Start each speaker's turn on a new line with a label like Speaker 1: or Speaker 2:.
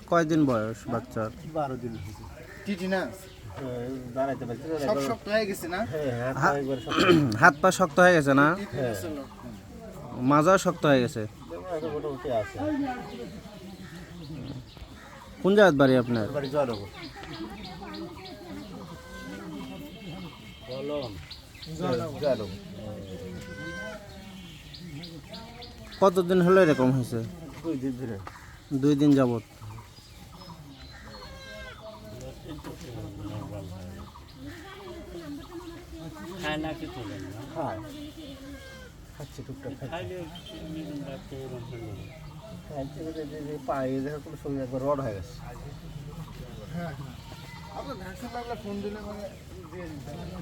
Speaker 1: কয়দিন বয়স বাচ্চার?
Speaker 2: 12 দিন।
Speaker 3: টিটিনাস
Speaker 2: দাঁড়াইতে পারছে না,
Speaker 3: সব শক্ত হয়ে গেছে না?
Speaker 2: হাত পা একবার শক্ত।
Speaker 1: হাত পা শক্ত হয়ে গেছে না?
Speaker 3: টিটিনাসের লক্ষণ।
Speaker 1: মাজাও শক্ত হয়ে গেছে।
Speaker 2: এখন মোটামুটি আছে।
Speaker 1: কোন জায়গার বাড়ি আপনার?
Speaker 2: বাড়ি জয়নগর। জয়নগর।
Speaker 1: কতদিন হলো এরকম হয়েছে?
Speaker 2: 2 দিন ধরে।
Speaker 1: 2 দিন যাবত।
Speaker 4: খায় না কিছু না
Speaker 2: খায়, খাচ্ছে টুকটাক খাচ্ছে। খাচ্ছে বলতে যে পায়ে দেখা কোনো সময় একবার রড হয়ে গেছে।
Speaker 3: আপনার ভ্যাকসিন লাগলে ফোন দিলে মানে দিয়ে দিতে হবে।